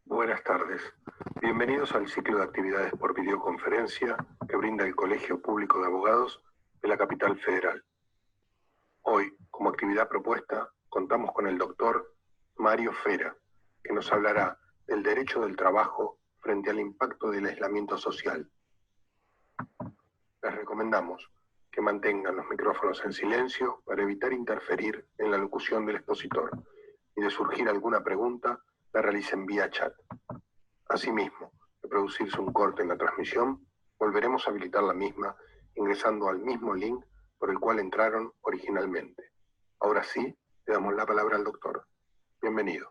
Buenas tardes. Bienvenidos al ciclo de actividades por videoconferencia que brinda el Colegio Público de Abogados de la Capital Federal. Hoy, como actividad propuesta, contamos con el doctor Mario Fera, que nos hablará del derecho del trabajo frente al impacto del aislamiento social. Les recomendamos que mantengan los micrófonos en silencio para evitar interferir en la locución del expositor y de surgir alguna pregunta, la realicen vía chat. Asimismo, de producirse un corte en la transmisión, volveremos a habilitar la misma ingresando al mismo link por el cual entraron originalmente. Ahora sí, le damos la palabra al doctor. Bienvenido.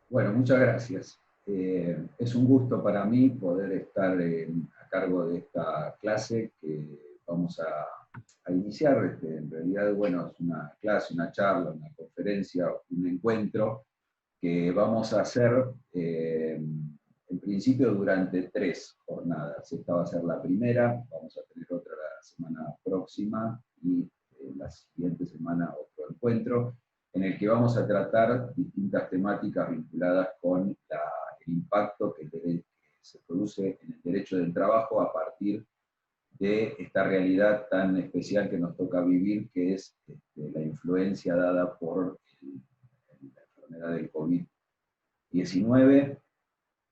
Bueno, muchas gracias. Es un gusto para mí poder estar a cargo de esta clase que vamos a iniciar. En realidad, bueno, es una clase, una charla, una conferencia, un encuentro que vamos a hacer en principio durante 3 jornadas. Esta va a ser la primera, vamos a tener otra la semana próxima y la siguiente semana otro encuentro, en el que vamos a tratar distintas temáticas vinculadas con el impacto que se produce en el derecho del trabajo a partir de esta realidad tan especial que nos toca vivir, que es la influencia dada por la enfermedad del COVID-19,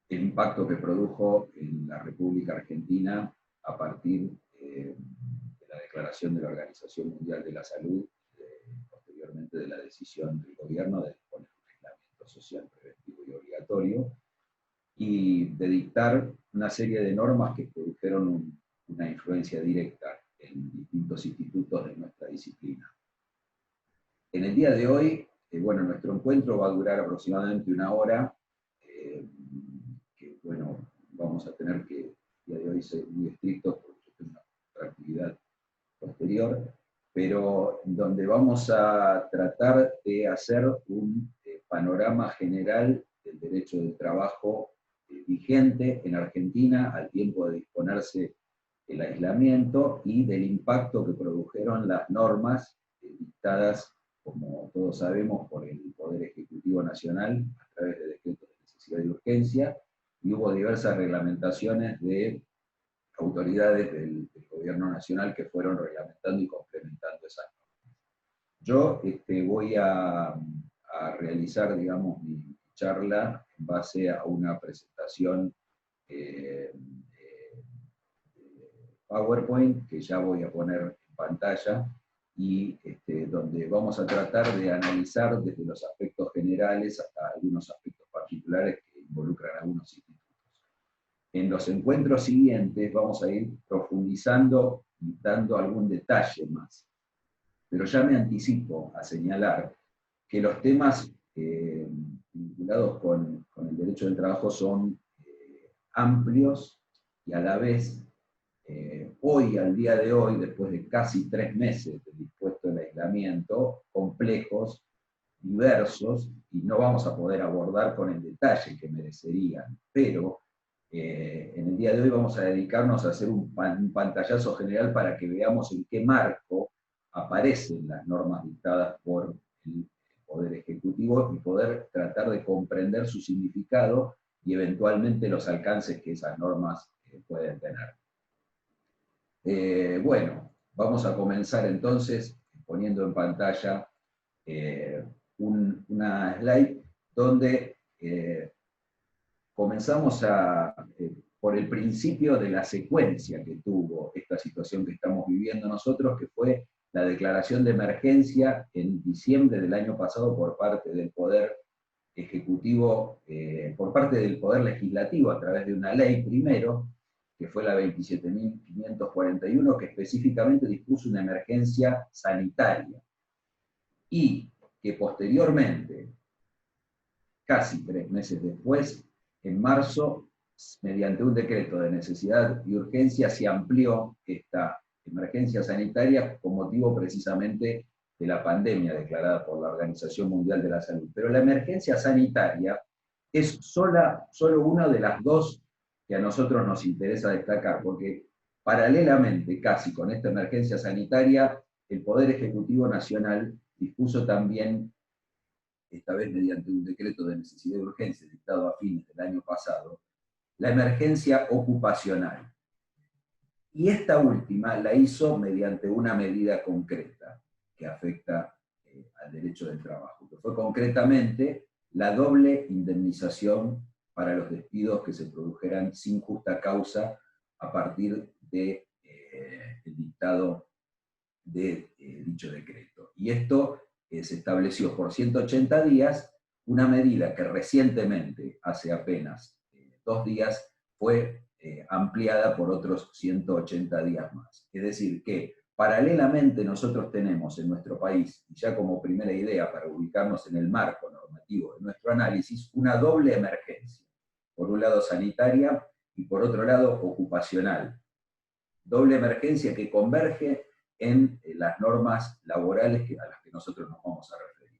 el impacto que produjo en la República Argentina a partir de la declaración de la Organización Mundial de la Salud, posteriormente de la decisión del gobierno de disponer un aislamiento social preventivo y obligatorio, y de dictar una serie de normas que produjeron una influencia directa en distintos institutos de nuestra disciplina. En el día de hoy, bueno, nuestro encuentro va a durar aproximadamente 1 hora, que bueno, vamos a tener que, el día de hoy, ser muy estrictos porque yo tengo otra actividad posterior, pero donde vamos a tratar de hacer un panorama general del derecho del trabajo vigente en Argentina al tiempo de disponerse el aislamiento y del impacto que produjeron las normas dictadas, como todos sabemos, por el Poder Ejecutivo Nacional a través de decretos de necesidad y urgencia, y hubo diversas reglamentaciones de autoridades del gobierno nacional que fueron reglamentando y complementando esas normas. Yo voy a realizar, digamos, mi charla en base a una presentación PowerPoint que ya voy a poner en pantalla y donde vamos a tratar de analizar desde los aspectos generales hasta algunos aspectos particulares que involucran a algunos institutos. En los encuentros siguientes vamos a ir profundizando y dando algún detalle más. Pero ya me anticipo a señalar que los temas vinculados con el derecho del trabajo son amplios y a la vez, hoy, al día de hoy, después de casi 3 meses de dispuesto el aislamiento, complejos, diversos, y no vamos a poder abordar con el detalle que merecerían, pero en el día de hoy vamos a dedicarnos a hacer un pantallazo general para que veamos en qué marco aparecen las normas dictadas por el Poder Ejecutivo y poder tratar de comprender su significado y eventualmente los alcances que esas normas pueden tener. Bueno, vamos a comenzar entonces poniendo en pantalla una slide donde comenzamos por el principio de la secuencia que tuvo esta situación que estamos viviendo nosotros, que fue la declaración de emergencia en diciembre del año pasado por parte del Poder Ejecutivo, por parte del Poder Legislativo a través de una ley primero, que fue la 27.541, que específicamente dispuso una emergencia sanitaria, y que posteriormente, casi 3 meses después, en marzo, mediante un decreto de necesidad y urgencia, se amplió esta emergencia sanitaria con motivo precisamente de la pandemia declarada por la Organización Mundial de la Salud. Pero la emergencia sanitaria es solo una de las 2 que a nosotros nos interesa destacar, porque paralelamente casi con esta emergencia sanitaria, el Poder Ejecutivo Nacional dispuso también esta vez mediante un decreto de necesidad y urgencia dictado a fines del año pasado, la emergencia ocupacional. Y esta última la hizo mediante una medida concreta que afecta al derecho del trabajo, que fue concretamente la doble indemnización para los despidos que se produjeran sin justa causa a partir del dictado de dicho decreto. Y esto se estableció por 180 días, una medida que recientemente, hace apenas 2 días, fue ampliada por otros 180 días más. Es decir, que paralelamente nosotros tenemos en nuestro país, y ya como primera idea para ubicarnos en el marco normativo de nuestro análisis, una doble emergencia. Por un lado sanitaria y por otro lado ocupacional. Doble emergencia que converge en las normas laborales a las que nosotros nos vamos a referir.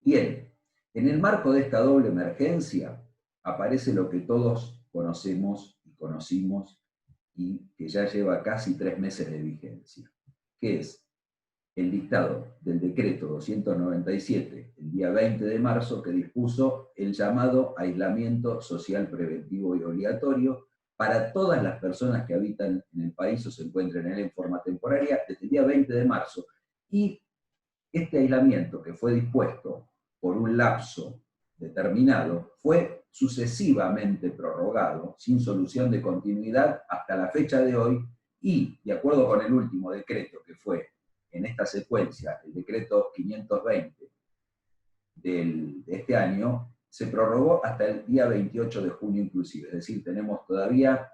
Bien, en el marco de esta doble emergencia aparece lo que todos conocemos y conocimos y que ya lleva casi 3 meses de vigencia, que es el dictado del decreto 297, el día 20 de marzo, que dispuso el llamado aislamiento social preventivo y obligatorio para todas las personas que habitan en el país o se encuentren en él en forma temporaria desde el día 20 de marzo. Y este aislamiento, que fue dispuesto por un lapso determinado, fue sucesivamente prorrogado sin solución de continuidad hasta la fecha de hoy y, de acuerdo con el último decreto que fue en esta secuencia, el decreto 520 de este año, se prorrogó hasta el día 28 de junio inclusive, es decir, tenemos todavía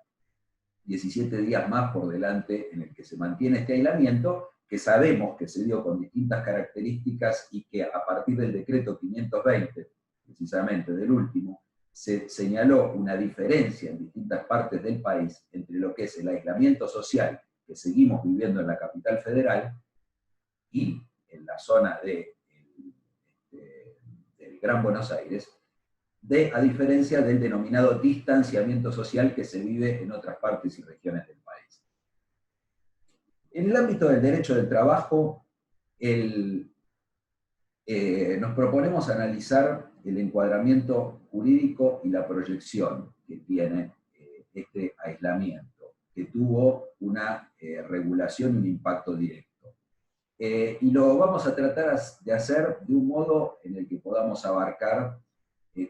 17 días más por delante en el que se mantiene este aislamiento, que sabemos que se dio con distintas características y que a partir del decreto 520, precisamente del último, se señaló una diferencia en distintas partes del país entre lo que es el aislamiento social que seguimos viviendo en la capital federal y en la zona del Gran Buenos Aires, a diferencia del denominado distanciamiento social que se vive en otras partes y regiones del país. En el ámbito del derecho del trabajo, nos proponemos analizar el encuadramiento jurídico y la proyección que tiene este aislamiento, que tuvo una regulación y un impacto directo. Y lo vamos a tratar de hacer de un modo en el que podamos abarcar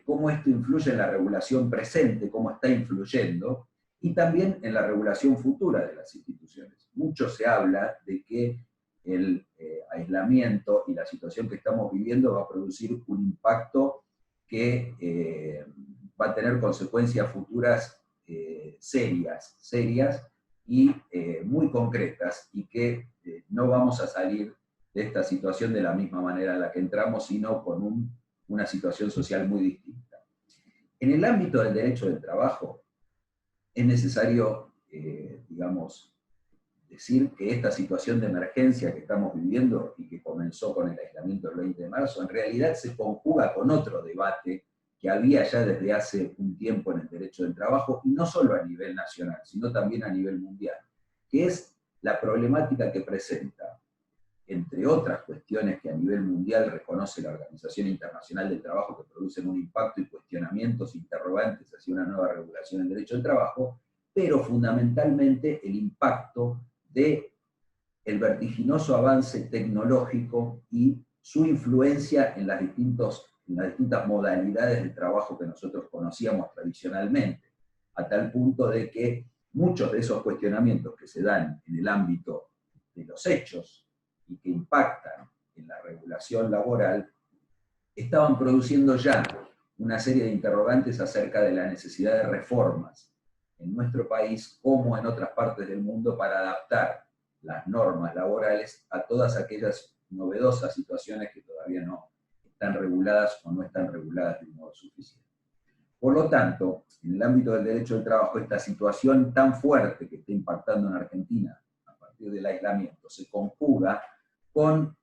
cómo esto influye en la regulación presente, cómo está influyendo, y también en la regulación futura de las instituciones. Mucho se habla de que el aislamiento y la situación que estamos viviendo va a producir un impacto que va a tener consecuencias futuras serias y muy concretas, y que no vamos a salir de esta situación de la misma manera en la que entramos, sino con una situación social muy distinta. En el ámbito del derecho del trabajo, es necesario, digamos, decir que esta situación de emergencia que estamos viviendo y que comenzó con el aislamiento del 20 de marzo, en realidad se conjuga con otro debate que había ya desde hace un tiempo en el derecho del trabajo, y no solo a nivel nacional, sino también a nivel mundial, que es la problemática que presenta, entre otras cuestiones que a nivel mundial reconoce la Organización Internacional del Trabajo, que producen un impacto y cuestionamientos interrogantes hacia una nueva regulación del derecho del trabajo, pero fundamentalmente el impacto del vertiginoso avance tecnológico y su influencia en las distintas modalidades de trabajo que nosotros conocíamos tradicionalmente, a tal punto de que muchos de esos cuestionamientos que se dan en el ámbito de los hechos y que impactan en la regulación laboral, estaban produciendo ya una serie de interrogantes acerca de la necesidad de reformas en nuestro país como en otras partes del mundo para adaptar las normas laborales a todas aquellas novedosas situaciones que todavía no están reguladas o no están reguladas de un modo suficiente. Por lo tanto, en el ámbito del derecho del trabajo, esta situación tan fuerte que está impactando en Argentina a partir del aislamiento se conjuga con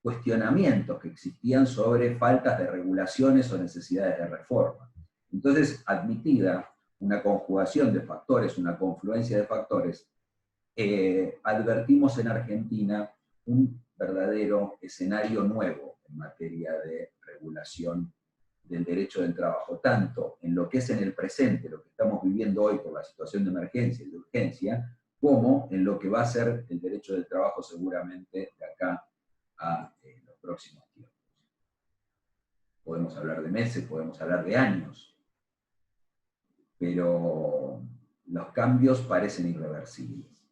cuestionamientos que existían sobre faltas de regulaciones o necesidades de reforma. Entonces, admitida una conjugación de factores, una confluencia de factores, advertimos en Argentina un verdadero escenario nuevo en materia de regulación del derecho del trabajo, tanto en lo que es en el presente, lo que estamos viviendo hoy por la situación de emergencia y de urgencia, como en lo que va a ser el derecho del trabajo seguramente de acá a los próximos tiempos. Podemos hablar de meses, podemos hablar de años, pero los cambios parecen irreversibles.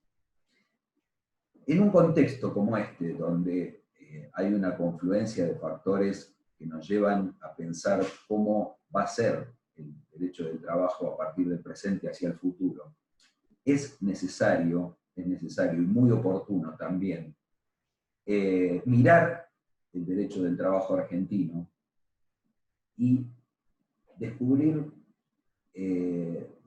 En un contexto como este, donde hay una confluencia de factores que nos llevan a pensar cómo va a ser el derecho del trabajo a partir del presente hacia el futuro, es necesario y muy oportuno también mirar el derecho del trabajo argentino y descubrir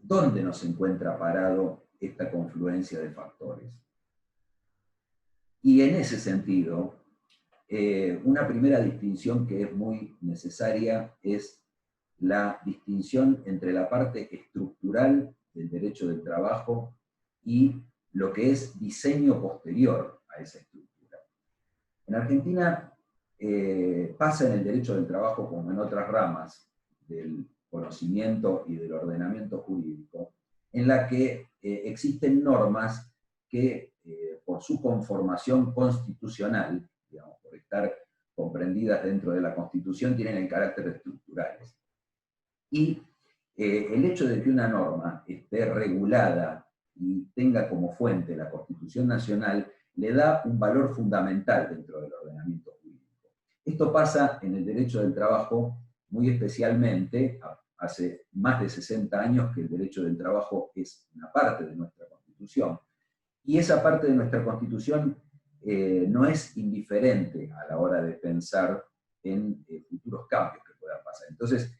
dónde nos encuentra parado esta confluencia de factores. Y en ese sentido, una primera distinción que es muy necesaria es la distinción entre la parte estructural del derecho del trabajo y lo que es diseño posterior a esa estructura. En Argentina pasa en el derecho del trabajo como en otras ramas del conocimiento y del ordenamiento jurídico, en la que existen normas que por su conformación constitucional, digamos, por estar comprendidas dentro de la Constitución, tienen el carácter de estructurales. Y el hecho de que una norma esté regulada y tenga como fuente la Constitución Nacional le da un valor fundamental dentro del ordenamiento jurídico. Esto pasa en el derecho del trabajo muy especialmente. Hace más de 60 años que el derecho del trabajo es una parte de nuestra Constitución. Y esa parte de nuestra Constitución no es indiferente a la hora de pensar en futuros cambios que puedan pasar. Entonces,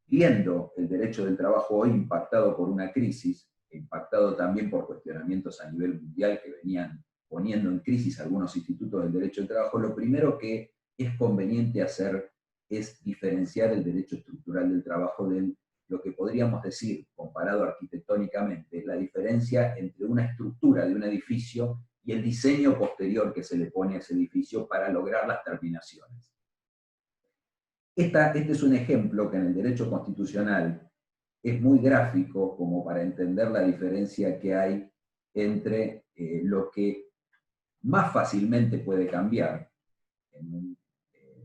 viendo el derecho del trabajo hoy impactado por una crisis, impactado también por cuestionamientos a nivel mundial que venían poniendo en crisis algunos institutos del derecho del trabajo, lo primero que es conveniente hacer es diferenciar el derecho estructural del trabajo de lo que podríamos decir, comparado arquitectónicamente, la diferencia entre una estructura de un edificio y el diseño posterior que se le pone a ese edificio para lograr las terminaciones. Este es un ejemplo que en el derecho constitucional es muy gráfico como para entender la diferencia que hay entre lo que más fácilmente puede cambiar en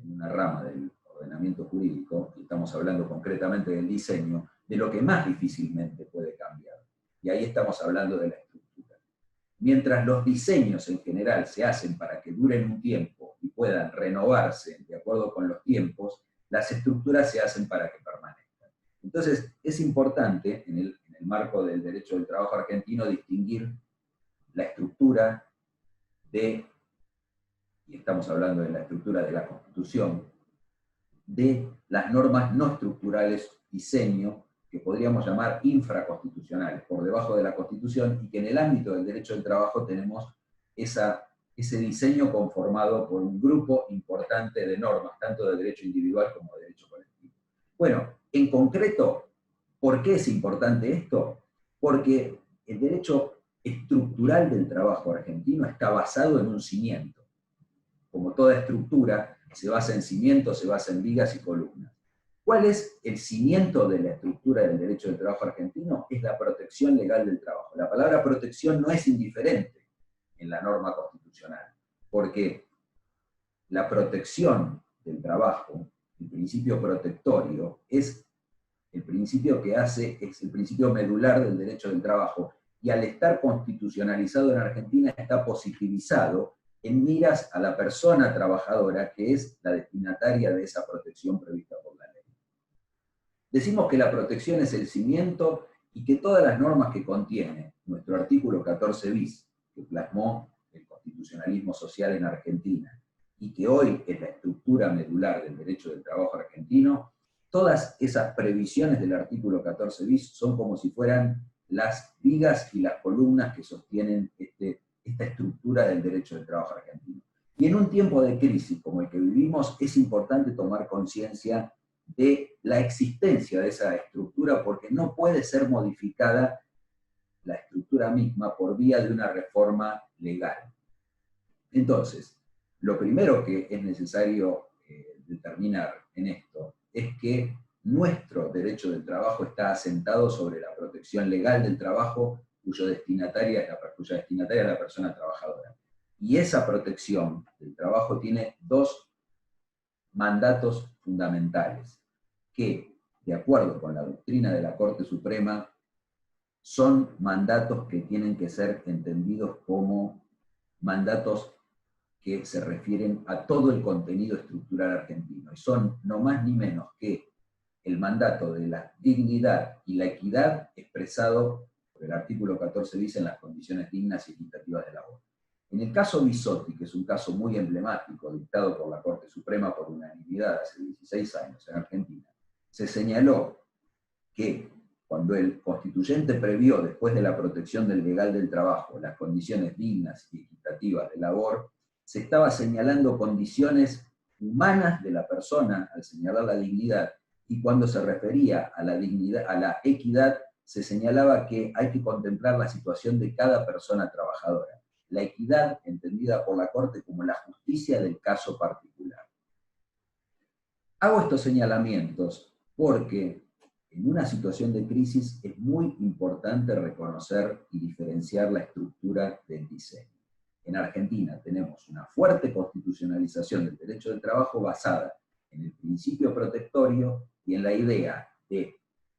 una rama del ordenamiento jurídico, y estamos hablando concretamente del diseño, de lo que más difícilmente puede cambiar. Y ahí estamos hablando de la estructura. Mientras los diseños en general se hacen para que duren un tiempo y puedan renovarse de acuerdo con los tiempos, las estructuras se hacen para que permanezcan. Entonces, es importante, en el marco del derecho del trabajo argentino, distinguir la estructura y estamos hablando de la estructura de la Constitución, de las normas no estructurales, diseño, que podríamos llamar infraconstitucionales, por debajo de la Constitución, y que en el ámbito del derecho del trabajo tenemos ese diseño conformado por un grupo importante de normas, tanto de derecho individual como de derecho colectivo. Bueno, en concreto, ¿por qué es importante esto? Porque el derecho estructural del trabajo argentino está basado en un cimiento. Como toda estructura, se basa en cimientos, se basa en vigas y columnas. ¿Cuál es el cimiento de la estructura del derecho del trabajo argentino? Es la protección legal del trabajo. La palabra protección no es indiferente en la norma constitucional, porque la protección del trabajo, el principio protectorio, es el principio es el principio medular del derecho del trabajo, y al estar constitucionalizado en Argentina está positivizado en miras a la persona trabajadora, que es la destinataria de esa protección prevista por la ley. Decimos que la protección es el cimiento y que todas las normas que contiene nuestro artículo 14 bis, que plasmó el constitucionalismo social en Argentina, y que hoy es la estructura medular del derecho del trabajo argentino, todas esas previsiones del artículo 14 bis son como si fueran las vigas y las columnas que sostienen esta estructura del derecho del trabajo argentino. Y en un tiempo de crisis como el que vivimos, es importante tomar conciencia de la existencia de esa estructura, porque no puede ser modificada la estructura misma por vía de una reforma legal. Entonces, lo primero que es necesario determinar en esto es que nuestro derecho del trabajo está asentado sobre la protección legal del trabajo cuya destinataria es la persona trabajadora. Y esa protección del trabajo tiene dos mandatos fundamentales, que, de acuerdo con la doctrina de la Corte Suprema, son mandatos que tienen que ser entendidos como mandatos que se refieren a todo el contenido estructural argentino, y son no más ni menos que el mandato de la dignidad y la equidad expresado por el artículo 14 bis en las condiciones dignas y equitativas de labor. En el caso Bisotti, que es un caso muy emblemático, dictado por la Corte Suprema por unanimidad hace 16 años en Argentina, se señaló que cuando el constituyente previó, después de la protección del legal del trabajo, las condiciones dignas y equitativas de labor, se estaba señalando condiciones humanas de la persona al señalar la dignidad, y cuando se refería a la dignidad, a la equidad, se señalaba que hay que contemplar la situación de cada persona trabajadora. La equidad entendida por la Corte como la justicia del caso particular. Hago estos señalamientos porque en una situación de crisis es muy importante reconocer y diferenciar la estructura del diseño. En Argentina tenemos una fuerte constitucionalización del derecho del trabajo basada en el principio protectorio y en la idea de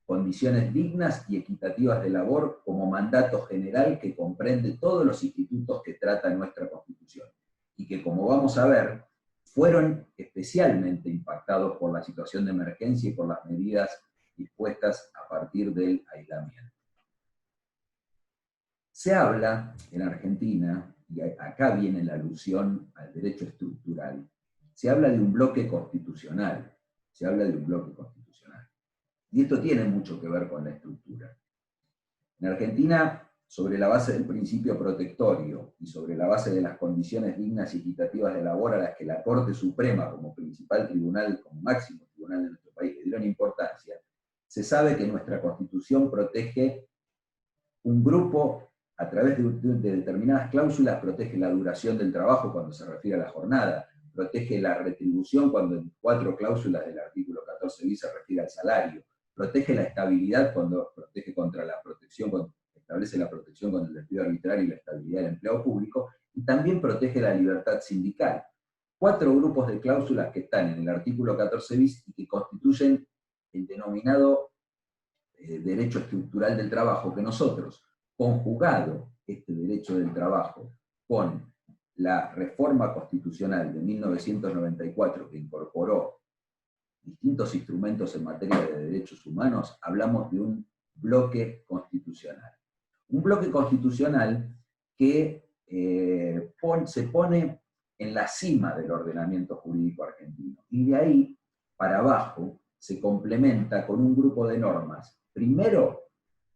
condiciones dignas y equitativas de labor como mandato general que comprende todos los institutos que trata nuestra Constitución, y que, como vamos a ver, fueron especialmente impactados por la situación de emergencia y por las medidas dispuestas a partir del aislamiento. Se habla en Argentina, y acá viene la alusión al derecho estructural, se habla de un bloque constitucional, se habla de un bloque constitucional. Y esto tiene mucho que ver con la estructura. En Argentina, sobre la base del principio protectorio y sobre la base de las condiciones dignas y equitativas de labor a las que la Corte Suprema, como principal tribunal, como máximo tribunal de nuestro país, le dieron importancia, se sabe que nuestra Constitución protege un grupo, a través de determinadas cláusulas, protege la duración del trabajo cuando se refiere a la jornada, protege la retribución cuando en 4 cláusulas del artículo 14 bis se refiere al salario, protege la estabilidad cuando protege contra la protección, cuando establece la protección contra el despido arbitrario y la estabilidad del empleo público, y también protege la libertad sindical. 4 grupos de cláusulas que están en el artículo 14 bis y que constituyen el denominado derecho estructural del trabajo, que nosotros, conjugado este derecho del trabajo con la reforma constitucional de 1994 que incorporó distintos instrumentos en materia de derechos humanos, hablamos de un bloque constitucional. Un bloque constitucional que se pone en la cima del ordenamiento jurídico argentino, y de ahí para abajo se complementa con un grupo de normas. Primero,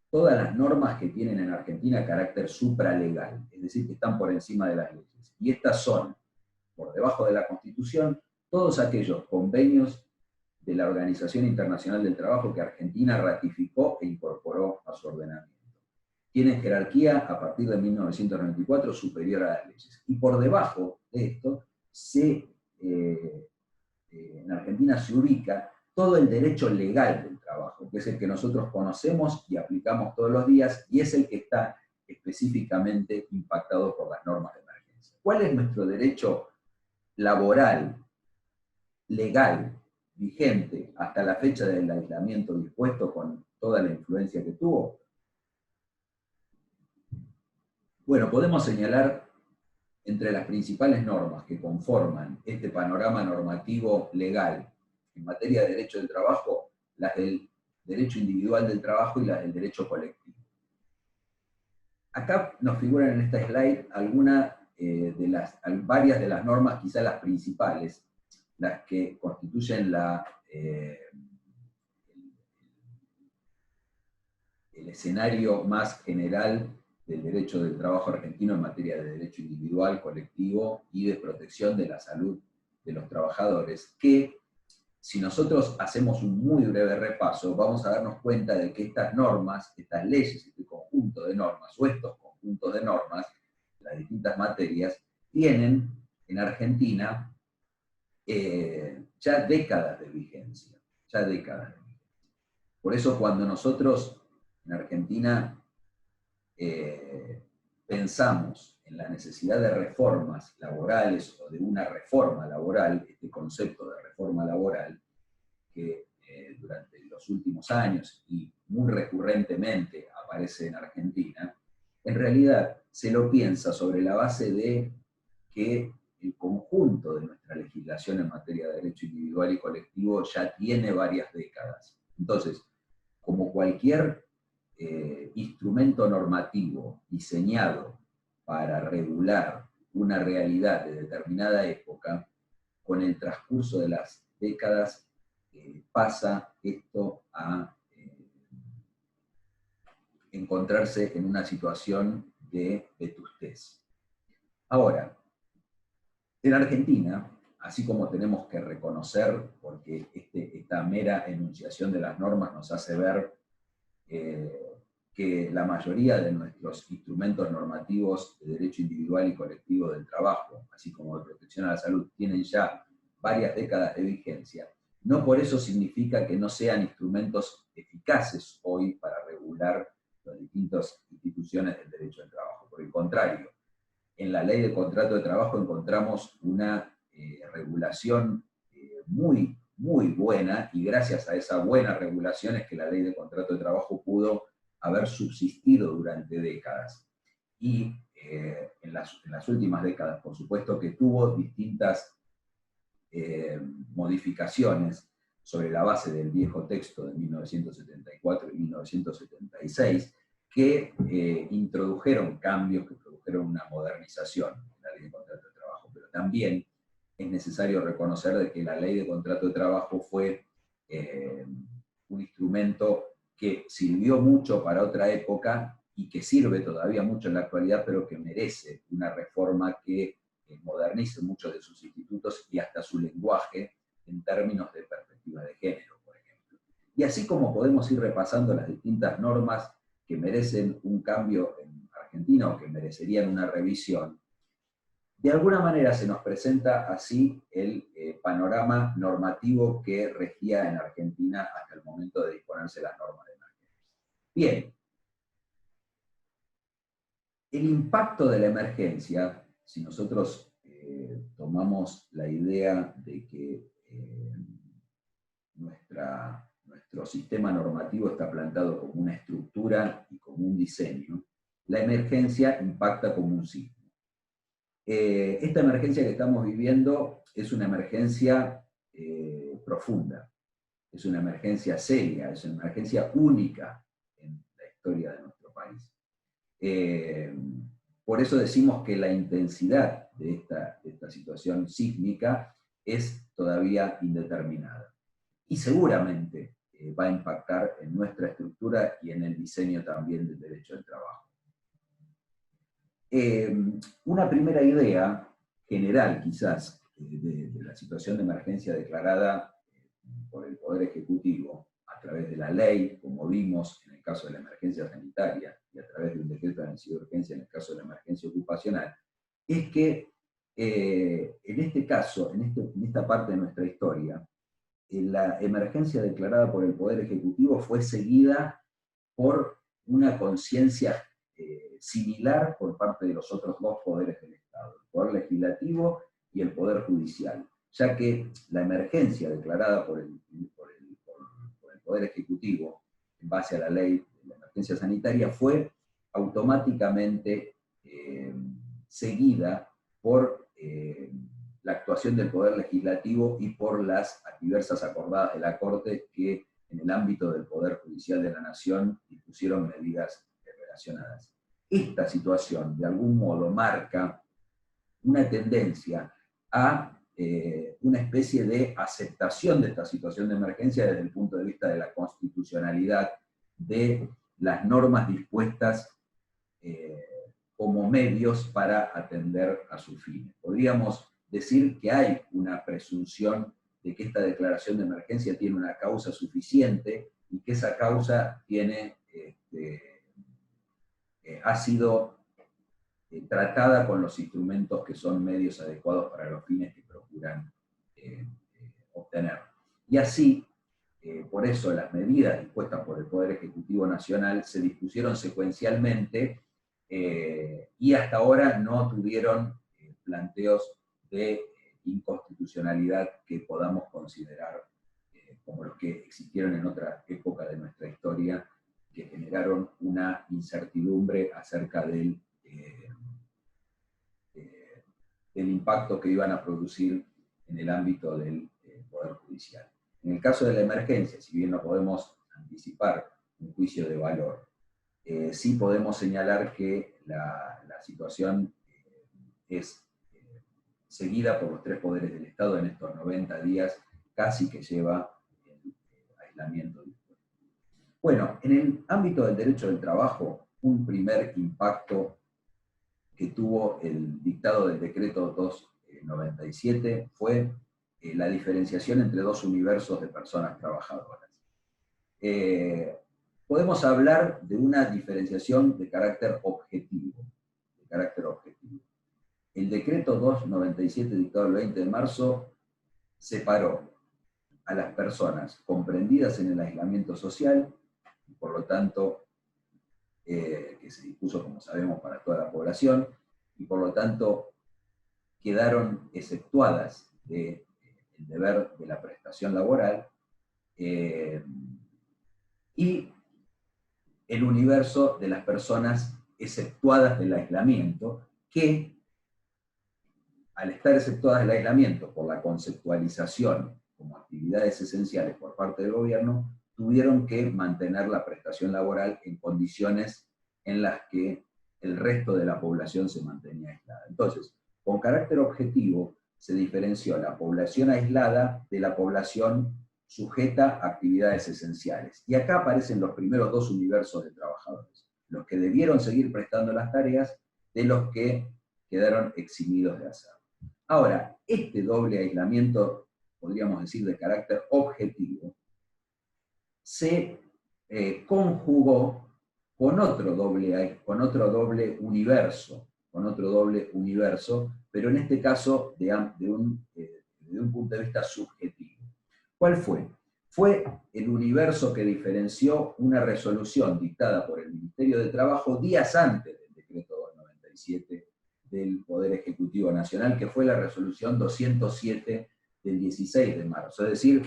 todas las normas que tienen en Argentina carácter supralegal, es decir, que están por encima de las leyes. Y estas son, por debajo de la Constitución, todos aquellos convenios de la Organización Internacional del Trabajo que Argentina ratificó e incorporó a su ordenamiento. Tienen jerarquía a partir de 1994 superior a las leyes. Y por debajo de esto, en Argentina se ubica todo el derecho legal del trabajo, que es el que nosotros conocemos y aplicamos todos los días, y es el que está específicamente impactado por las normas de emergencia. ¿Cuál es nuestro derecho laboral, legal, vigente, hasta la fecha del aislamiento dispuesto con toda la influencia que tuvo? Bueno, podemos señalar entre las principales normas que conforman este panorama normativo legal en materia de derecho del trabajo, las del derecho individual del trabajo y las del derecho colectivo. Acá nos figuran en esta slide varias de las normas, quizá las principales, las que constituyen el escenario más general del derecho del trabajo argentino en materia de derecho individual, colectivo y de protección de la salud de los trabajadores, que si nosotros hacemos un muy breve repaso, vamos a darnos cuenta de que estas normas, estas leyes, este conjunto de normas, o estos conjuntos de normas, las distintas materias, tienen en Argentina ya décadas de vigencia, ya décadas de vigencia. Por eso cuando nosotros en Argentina pensamos en la necesidad de reformas laborales o de una reforma laboral, este concepto de reforma laboral, que durante los últimos años y muy recurrentemente aparece en Argentina, en realidad se lo piensa sobre la base de que el conjunto de nuestra legislación en materia de derecho individual y colectivo ya tiene varias décadas. Entonces, como cualquier instrumento normativo diseñado para regular una realidad de determinada época, con el transcurso de las décadas pasa esto a encontrarse en una situación de vetustez. Ahora, en Argentina, así como tenemos que reconocer, porque esta mera enunciación de las normas nos hace ver que la mayoría de nuestros instrumentos normativos de derecho individual y colectivo del trabajo, así como de protección a la salud, tienen ya varias décadas de vigencia, no por eso significa que no sean instrumentos eficaces hoy para regular las distintas instituciones del derecho al trabajo. Por el contrario, en la ley de contrato de trabajo encontramos una regulación muy buena, y gracias a esa buena regulación es que la ley de contrato de trabajo pudo haber subsistido durante décadas. Y en las últimas décadas, por supuesto, que tuvo distintas modificaciones sobre la base del viejo texto de 1974 y 1976, que introdujeron cambios, que produjeron una modernización en la ley de contrato de trabajo, pero también es necesario reconocer de que la ley de contrato de trabajo fue un instrumento que sirvió mucho para otra época y que sirve todavía mucho en la actualidad, pero que merece una reforma que modernice muchos de sus institutos y hasta su lenguaje en términos de perspectiva de género, por ejemplo. Y así como podemos ir repasando las distintas normas que merecen un cambio en Argentina o que merecerían una revisión, de alguna manera se nos presenta así el panorama normativo que regía en Argentina hasta el momento de disponerse las normas de emergencia. Bien, el impacto de la emergencia, si nosotros tomamos la idea de que nuestro sistema normativo está plantado como una estructura y como un diseño, la emergencia impacta como un sismo. Esta emergencia que estamos viviendo es una emergencia profunda, es una emergencia seria, es una emergencia única en la historia de nuestro país. Por eso decimos que la intensidad de esta situación sísmica es todavía indeterminada. Y seguramente va a impactar en nuestra estructura y en el diseño también del derecho al trabajo. Una primera idea general, quizás, de la situación de emergencia declarada por el Poder Ejecutivo a través de la ley, como vimos en el caso de la emergencia sanitaria, y a través de un decreto de necesidad de urgencia en el caso de la emergencia ocupacional, es que en este caso, en esta parte de nuestra historia, la emergencia declarada por el Poder Ejecutivo fue seguida por una conciencia similar por parte de los otros dos poderes del Estado, el Poder Legislativo y el Poder Judicial, ya que la emergencia declarada por el Poder Ejecutivo, en base a la ley de la emergencia sanitaria, fue automáticamente seguida por la actuación del Poder Legislativo y por las diversas acordadas de la Corte que en el ámbito del Poder Judicial de la Nación dispusieron medidas relacionadas. Esta situación, de algún modo, marca una tendencia a una especie de aceptación de esta situación de emergencia desde el punto de vista de la constitucionalidad de las normas dispuestas como medios para atender a sus fines. Podríamos decir que hay una presunción de que esta declaración de emergencia tiene una causa suficiente y que esa causa tiene, ha sido tratada con los instrumentos que son medios adecuados para los fines que procuran obtener. Y así, por eso las medidas dispuestas por el Poder Ejecutivo Nacional se dispusieron secuencialmente y hasta ahora no tuvieron planteos de inconstitucionalidad que podamos considerar como los que existieron en otra época de nuestra historia, que generaron una incertidumbre acerca del impacto que iban a producir en el ámbito del Poder Judicial. En el caso de la emergencia, si bien no podemos anticipar un juicio de valor, sí podemos señalar que la situación es seguida por los tres poderes del Estado en estos 90 días, casi que lleva el aislamiento. Bueno, en el ámbito del derecho del trabajo, un primer impacto que tuvo el dictado del decreto 297 fue la diferenciación entre dos universos de personas trabajadoras. Podemos hablar de una diferenciación de carácter objetivo. El decreto 297 dictado el 20 de marzo separó a las personas comprendidas en el aislamiento social, y por lo tanto, que se dispuso, como sabemos, para toda la población, y por lo tanto quedaron exceptuadas del deber de la prestación laboral, y el universo de las personas exceptuadas del aislamiento, que al estar exceptuadas del aislamiento por la conceptualización como actividades esenciales por parte del gobierno, tuvieron que mantener la prestación laboral en condiciones en las que el resto de la población se mantenía aislada. Entonces, con carácter objetivo, se diferenció la población aislada de la población sujeta a actividades esenciales. Y acá aparecen los primeros dos universos de trabajadores, los que debieron seguir prestando las tareas de los que quedaron eximidos de hacerlo. Ahora, este doble aislamiento, podríamos decir de carácter objetivo, se conjugó con otro doble universo, pero en este caso de un punto de vista subjetivo. ¿Cuál fue? Fue el universo que diferenció una resolución dictada por el Ministerio de Trabajo días antes del decreto 297 del Poder Ejecutivo Nacional, que fue la resolución 207 del 16 de marzo, es decir,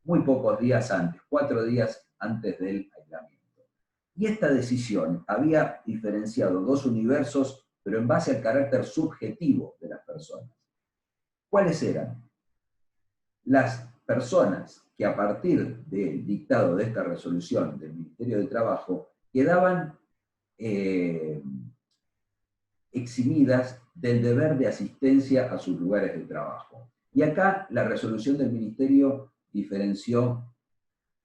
muy pocos días antes, 4 días antes del aislamiento. Y esta decisión había diferenciado dos universos, pero en base al carácter subjetivo de las personas. ¿Cuáles eran? Las personas que a partir del dictado de esta resolución del Ministerio de Trabajo quedaban eximidas del deber de asistencia a sus lugares de trabajo. Y acá la resolución del Ministerio diferenció,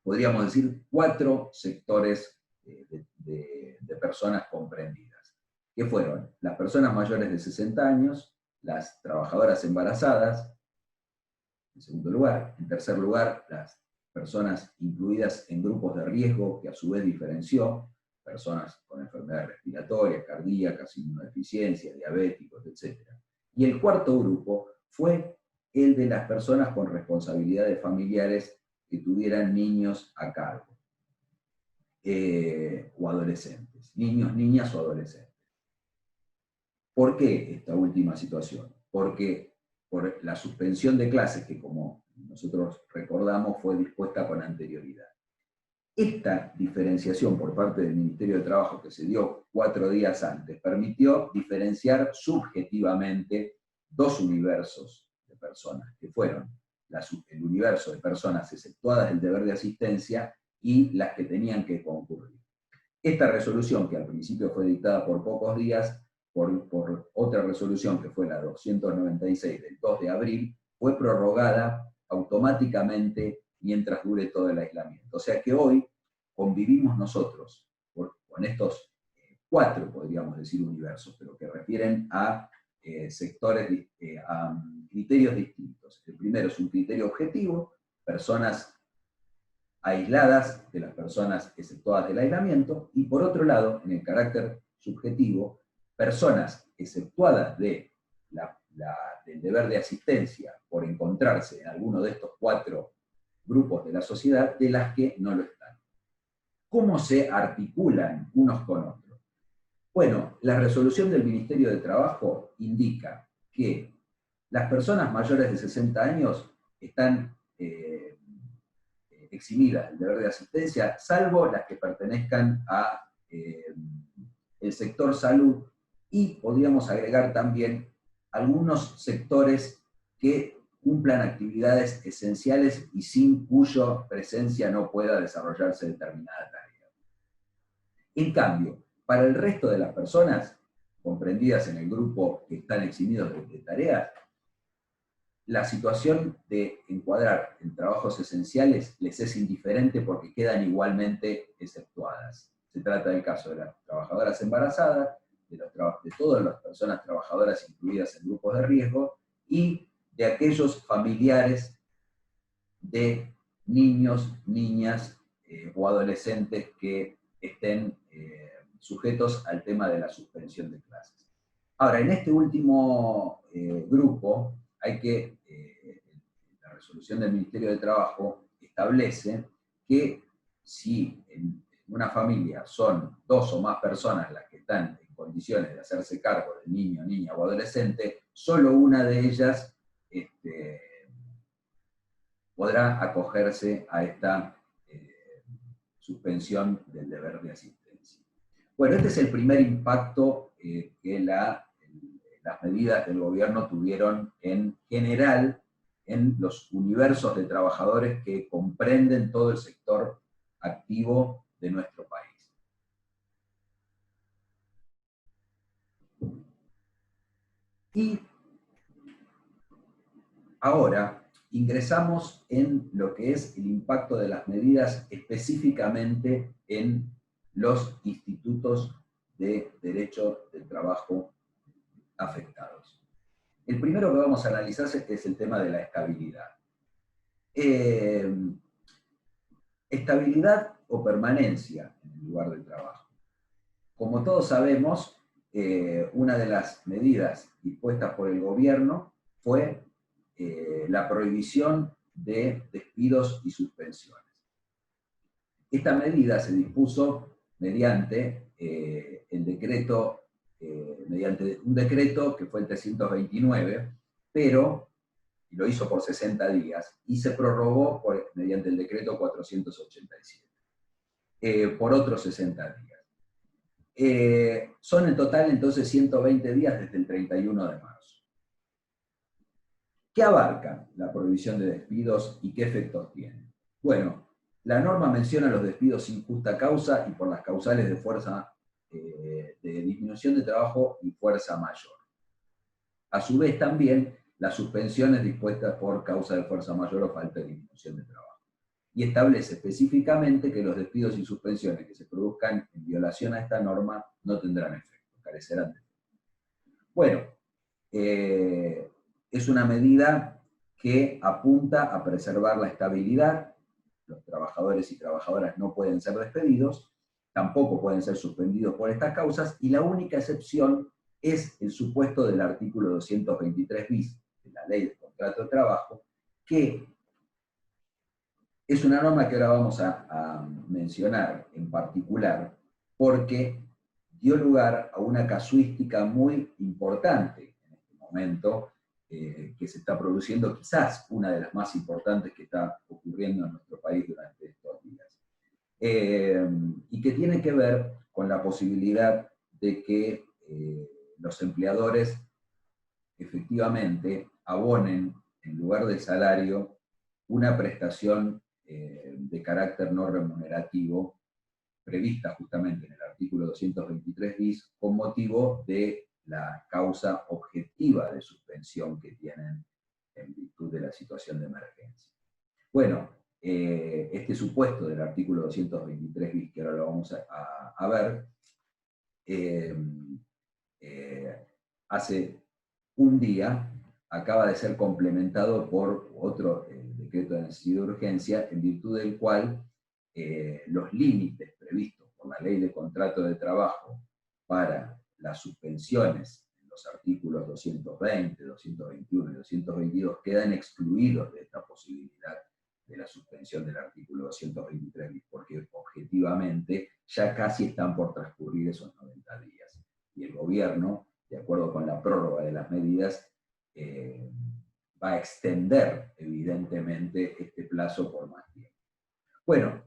podríamos decir, 4 sectores de personas comprendidas, que fueron las personas mayores de 60 años, las trabajadoras embarazadas, en segundo lugar. En tercer lugar, las personas incluidas en grupos de riesgo, que a su vez diferenció, personas con enfermedades respiratorias, cardíacas, inmunodeficiencias, diabéticos, etc. Y el cuarto grupo fue el de las personas con responsabilidades familiares que tuvieran niños a cargo, o adolescentes, niños, niñas o adolescentes. ¿Por qué esta última situación? Porque por la suspensión de clases, que como nosotros recordamos fue dispuesta con anterioridad. Esta diferenciación por parte del Ministerio de Trabajo, que se dio 4 días antes, permitió diferenciar subjetivamente dos universos de personas, que fueron el universo de personas exceptuadas del deber de asistencia y las que tenían que concurrir. Esta resolución, que al principio fue dictada por pocos días, por otra resolución que fue la 296 del 2 de abril, fue prorrogada automáticamente mientras dure todo el aislamiento. O sea que hoy convivimos nosotros con estos 4, podríamos decir, universos, pero que refieren a sectores, a criterios distintos. El primero es un criterio objetivo, personas aisladas de las personas exceptuadas del aislamiento, y por otro lado, en el carácter subjetivo, personas exceptuadas de la del deber de asistencia por encontrarse en alguno de estos 4 grupos de la sociedad, de las que no lo están. ¿Cómo se articulan unos con otros? Bueno, la resolución del Ministerio de Trabajo indica que las personas mayores de 60 años están eximidas del deber de asistencia, salvo las que pertenezcan a el sector salud, y podríamos agregar también algunos sectores que cumplan actividades esenciales y sin cuya presencia no pueda desarrollarse determinada tarea. En cambio, para el resto de las personas comprendidas en el grupo que están eximidos de tareas, la situación de encuadrar en trabajos esenciales les es indiferente porque quedan igualmente exceptuadas. Se trata del caso de las trabajadoras embarazadas, de todas las personas trabajadoras incluidas en grupos de riesgo, y de aquellos familiares de niños, niñas o adolescentes que estén sujetos al tema de la suspensión de clases. Ahora, en este último grupo, la resolución del Ministerio de Trabajo establece que si en una familia son 2 o más personas las que están en condiciones de hacerse cargo del niño, niña o adolescente, solo una de ellas podrá acogerse a esta suspensión del deber de asistencia. Bueno, este es el primer impacto que las medidas del gobierno tuvieron en general en los universos de trabajadores que comprenden todo el sector activo de nuestro país. Y ahora ingresamos en lo que es el impacto de las medidas específicamente en los institutos de derecho del trabajo afectados. El primero que vamos a analizar es el tema de la estabilidad. Estabilidad o permanencia en el lugar de trabajo. Como todos sabemos, una de las medidas dispuestas por el gobierno fue la prohibición de despidos y suspensiones. Esta medida se dispuso mediante mediante un decreto que fue el 329, pero lo hizo por 60 días y se prorrogó mediante el decreto 487, por otros 60 días. Son en total entonces 120 días desde el 31 de marzo. ¿Qué abarca la prohibición de despidos y qué efectos tiene? Bueno, la norma menciona los despidos sin justa causa y por las causales de fuerza de disminución de trabajo y fuerza mayor. A su vez también las suspensiones dispuestas por causa de fuerza mayor o falta de disminución de trabajo. Y establece específicamente que los despidos y suspensiones que se produzcan en violación a esta norma no tendrán efecto, carecerán de efecto. Bueno, es una medida que apunta a preservar la estabilidad. Los trabajadores y trabajadoras no pueden ser despedidos, tampoco pueden ser suspendidos por estas causas, y la única excepción es el supuesto del artículo 223 bis de la Ley del Contrato de Trabajo, que es una norma que ahora vamos a mencionar en particular porque dio lugar a una casuística muy importante en este momento, que se está produciendo, quizás una de las más importantes que está ocurriendo en nuestro país durante estos días. Y que tiene que ver con la posibilidad de que los empleadores efectivamente abonen en lugar del salario una prestación de carácter no remunerativo prevista justamente en el artículo 223 bis con motivo de la causa objetiva de suspensión que tienen en virtud de la situación de emergencia. Bueno, este supuesto del artículo 223 bis, que ahora lo vamos a ver, hace un día acaba de ser complementado por otro decreto de necesidad de urgencia, en virtud del cual los límites previstos por la Ley de Contrato de Trabajo para las suspensiones en los artículos 220, 221 y 222 quedan excluidos de esta posibilidad de la suspensión del artículo 223, porque objetivamente ya casi están por transcurrir esos 90 días. Y el gobierno, de acuerdo con la prórroga de las medidas, va a extender evidentemente este plazo por más tiempo. Bueno,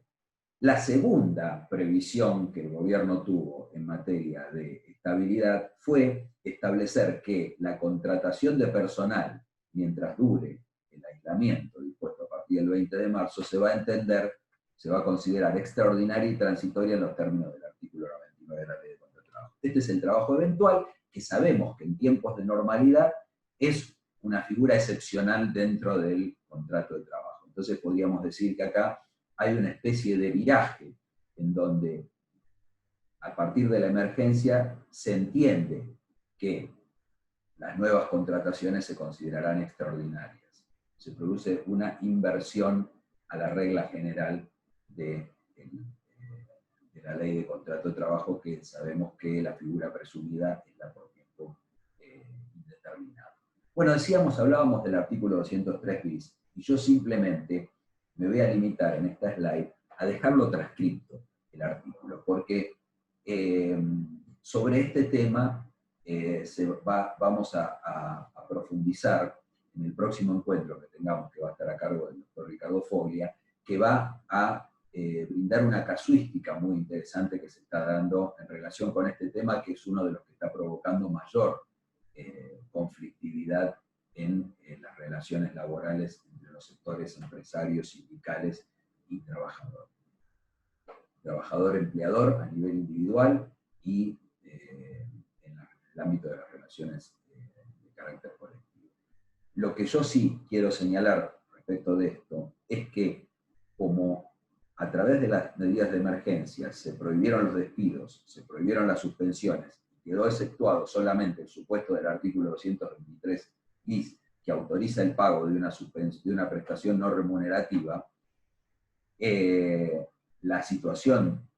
la segunda previsión que el gobierno tuvo en materia de estabilidad fue establecer que la contratación de personal, mientras dure el aislamiento dispuesto a partir del 20 de marzo, se va a entender, se va a considerar extraordinaria y transitoria en los términos del artículo 99 de la Ley de Contrato de Trabajo. Este es el trabajo eventual, que sabemos que en tiempos de normalidad es una figura excepcional dentro del contrato de trabajo. Entonces podríamos decir que acá hay una especie de viraje en donde a partir de la emergencia se entiende que las nuevas contrataciones se considerarán extraordinarias. Se produce una inversión a la regla general de la Ley de Contrato de Trabajo, que sabemos que la figura presumida es la por tiempo indeterminado. Bueno, hablábamos del artículo 203 bis, y yo simplemente me voy a limitar en esta slide a dejarlo transcripto, el artículo, porque sobre este tema vamos a profundizar en el próximo encuentro que tengamos, que va a estar a cargo del doctor Ricardo Foglia, que va a brindar una casuística muy interesante que se está dando en relación con este tema, que es uno de los que está provocando mayor conflictividad en las relaciones laborales entre los sectores empresarios, sindicales y trabajador. Trabajador-empleador a nivel individual y en el ámbito de las relaciones de carácter colectivo. Lo que yo sí quiero señalar respecto de esto es que, como a través de las medidas de emergencia se prohibieron los despidos, se prohibieron las suspensiones, quedó exceptuado solamente el supuesto del artículo 223 bis, que autoriza el pago de una prestación no remunerativa, la situación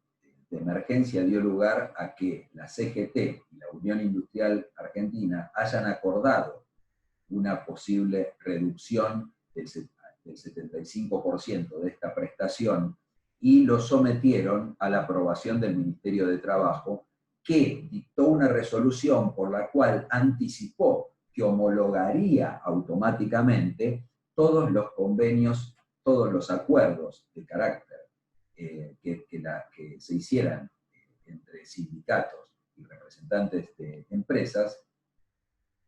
de emergencia dio lugar a que la CGT y la Unión Industrial Argentina hayan acordado una posible reducción del 75% de esta prestación y lo sometieron a la aprobación del Ministerio de Trabajo, que dictó una resolución por la cual anticipó que homologaría automáticamente todos los convenios, todos los acuerdos de carácter que se hicieran entre sindicatos y representantes de empresas,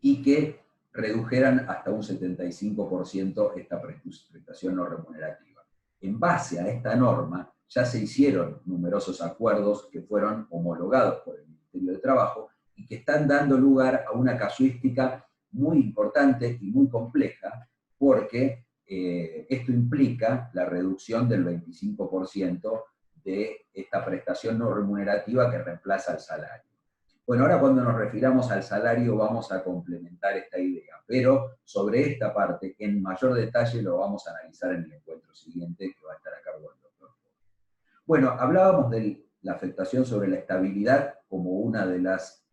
y que redujeran hasta un 75% esta prestación no remunerativa. En base a esta norma, ya se hicieron numerosos acuerdos que fueron homologados por el Ministerio de Trabajo y que están dando lugar a una casuística muy importante y muy compleja, porque esto implica la reducción del 25% de esta prestación no remunerativa que reemplaza al salario. Bueno, ahora cuando nos refiramos al salario vamos a complementar esta idea, pero sobre esta parte en mayor detalle lo vamos a analizar en el encuentro siguiente, que va a estar a cargo del doctor. Bueno, hablábamos de la afectación sobre la estabilidad como una de las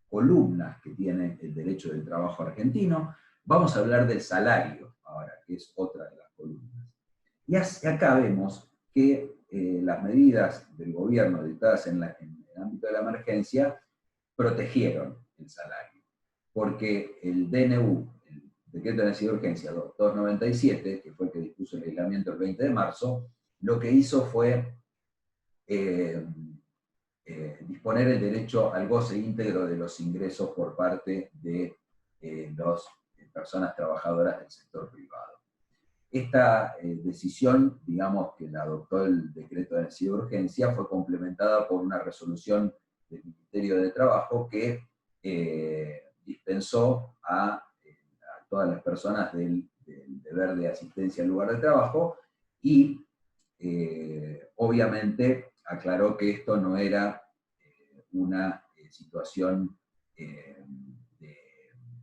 columnas que tiene el derecho del trabajo argentino. Vamos a hablar del salario ahora, que es otra de las columnas. Y acá vemos que las medidas del gobierno dictadas en el ámbito de la emergencia protegieron el salario, porque el DNU, el Decreto de Necesidad de Urgencia 297, que fue el que dispuso el aislamiento el 20 de marzo, lo que hizo fue disponer el derecho al goce íntegro de los ingresos por parte de las personas trabajadoras del sector privado. Esta decisión, digamos, que la adoptó el decreto de necesidad de urgencia, fue complementada por una resolución del Ministerio de Trabajo que dispensó a todas las personas del deber de asistencia al lugar de trabajo y obviamente aclaró que esto no era una situación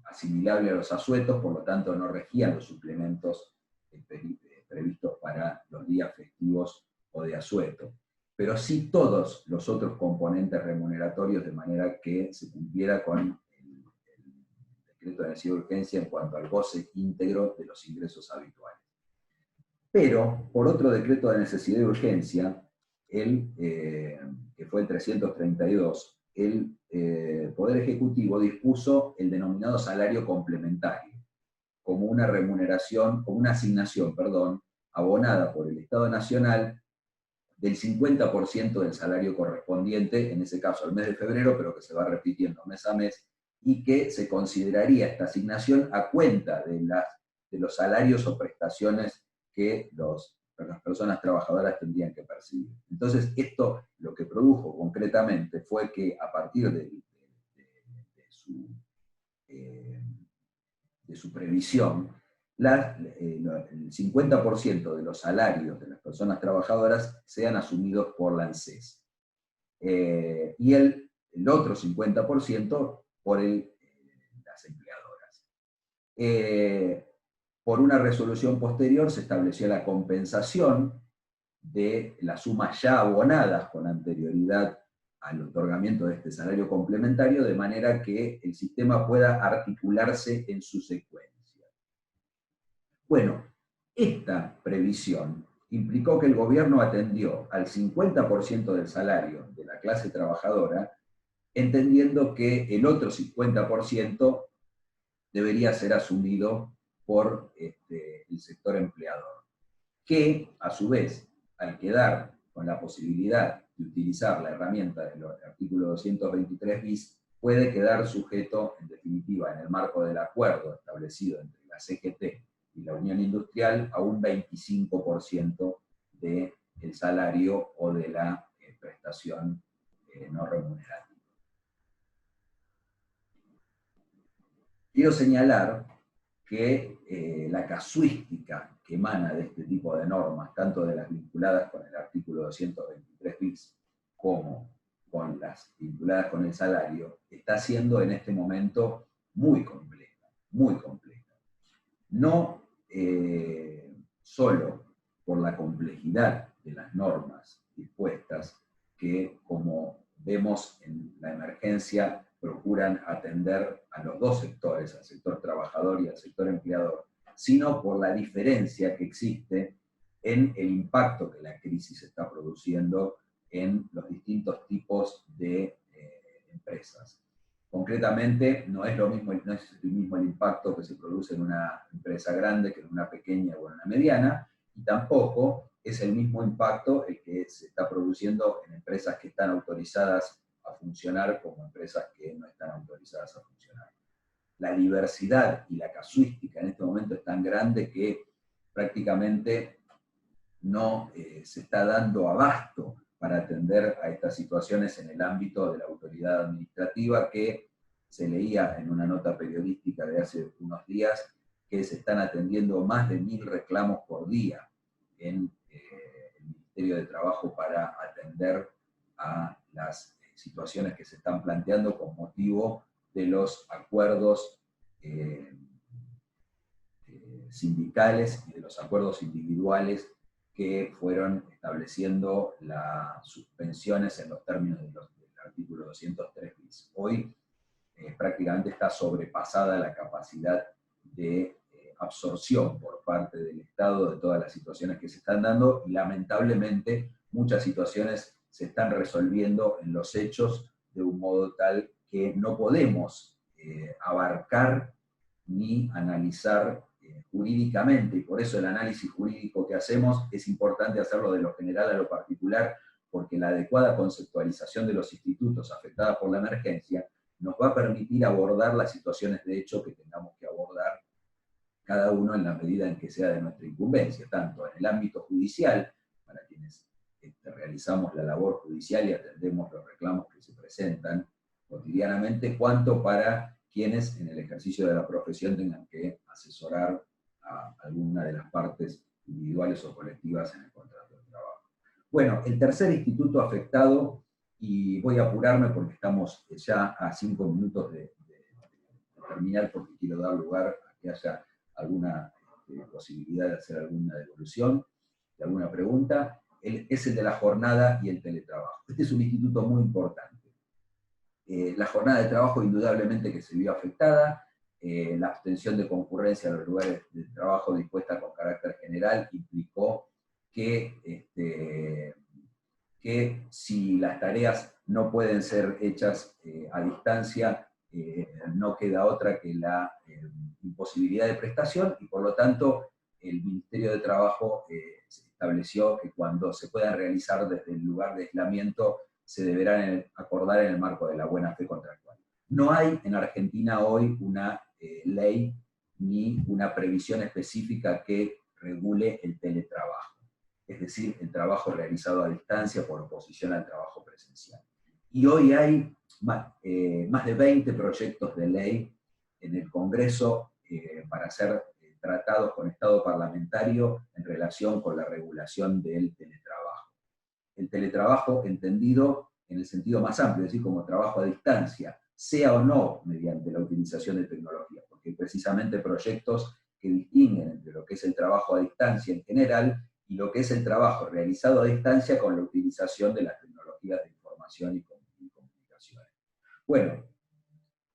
asimilable a los asuetos, por lo tanto no regían los suplementos previstos para los días festivos o de asueto. Pero pero sí todos los otros componentes remuneratorios, de manera que se cumpliera con el decreto de necesidad de urgencia en cuanto al goce íntegro de los ingresos habituales. Pero, por otro decreto de necesidad de urgencia, que fue el 332, el Poder Ejecutivo dispuso el denominado salario complementario, como una remuneración, como una asignación, perdón, abonada por el Estado Nacional del 50% del salario correspondiente, en ese caso al mes de febrero, pero que se va repitiendo mes a mes, y que se consideraría esta asignación a cuenta de los salarios o prestaciones que las personas trabajadoras tendrían que percibir. Entonces, esto lo que produjo concretamente fue que a partir de su previsión, el 50% de los salarios de las personas trabajadoras sean asumidos por la ANSES. Y el otro 50% por las empleadoras. Por una resolución posterior se estableció la compensación de las sumas ya abonadas con anterioridad al otorgamiento de este salario complementario, de manera que el sistema pueda articularse en su secuencia. Bueno, esta previsión implicó que el gobierno atendió al 50% del salario de la clase trabajadora, entendiendo que el otro 50% debería ser asumido por el sector empleador, que a su vez, al quedar con la posibilidad de utilizar la herramienta del artículo 223 bis, puede quedar sujeto, en definitiva, en el marco del acuerdo establecido entre la CGT y la Unión Industrial, a un 25% del salario o de la prestación no remunerativa. Quiero señalar que la casuística que emana de este tipo de normas, tanto de las vinculadas con el artículo 223 bis como con las vinculadas con el salario, está siendo en este momento muy compleja, muy compleja. No solo por la complejidad de las normas dispuestas, que como vemos en la emergencia procuran atender a los dos sectores, al sector trabajador y al sector empleador, sino por la diferencia que existe en el impacto que la crisis está produciendo en los distintos tipos de empresas. Concretamente, no es el mismo el impacto que se produce en una empresa grande que en una pequeña o en una mediana, y tampoco es el mismo impacto el que se está produciendo en empresas que están autorizadas a funcionar como empresas que no están autorizadas a funcionar. La diversidad y la casuística en este momento es tan grande que prácticamente no se está dando abasto para atender a estas situaciones en el ámbito de la autoridad administrativa, que se leía en una nota periodística de hace unos días que se están atendiendo más de 1000 reclamos por día en el Ministerio de Trabajo para atender a las situaciones que se están planteando con motivo de los acuerdos sindicales y de los acuerdos individuales que fueron estableciendo las suspensiones en los términos del artículo 203 bis. Hoy prácticamente está sobrepasada la capacidad de absorción por parte del Estado de todas las situaciones que se están dando, y lamentablemente muchas situaciones se están resolviendo en los hechos de un modo tal que no podemos abarcar ni analizar jurídicamente, y por eso el análisis jurídico que hacemos es importante hacerlo de lo general a lo particular, porque la adecuada conceptualización de los institutos afectados por la emergencia nos va a permitir abordar las situaciones de hecho que tengamos que abordar cada uno en la medida en que sea de nuestra incumbencia, tanto en el ámbito judicial, para quienes realizamos la labor judicial y atendemos los reclamos que se presentan cotidianamente, cuanto para quienes en el ejercicio de la profesión tengan que asesorar a alguna de las partes individuales o colectivas en el contrato de trabajo. Bueno, el tercer instituto afectado, y voy a apurarme porque estamos ya a 5 minutos de terminar, porque quiero dar lugar a que haya alguna posibilidad de hacer alguna devolución, de alguna pregunta. es el de la jornada y el teletrabajo. Este es un instituto muy importante. La jornada de trabajo indudablemente que se vio afectada, la abstención de concurrencia a los lugares de trabajo dispuesta con carácter general implicó que si las tareas no pueden ser hechas a distancia, no queda otra que la imposibilidad de prestación, y por lo tanto el Ministerio de Trabajo se estableció que cuando se puedan realizar desde el lugar de aislamiento se deberán acordar en el marco de la buena fe contractual. No hay en Argentina hoy una ley ni una previsión específica que regule el teletrabajo, es decir, el trabajo realizado a distancia por oposición al trabajo presencial. Y hoy hay más de 20 proyectos de ley en el Congreso para ser tratados con estado parlamentario en relación con la regulación del teletrabajo. El teletrabajo entendido en el sentido más amplio, es decir, como trabajo a distancia, sea o no mediante la utilización de tecnología, porque hay precisamente proyectos que distinguen entre lo que es el trabajo a distancia en general y lo que es el trabajo realizado a distancia con la utilización de las tecnologías de información y comunicaciones. Bueno,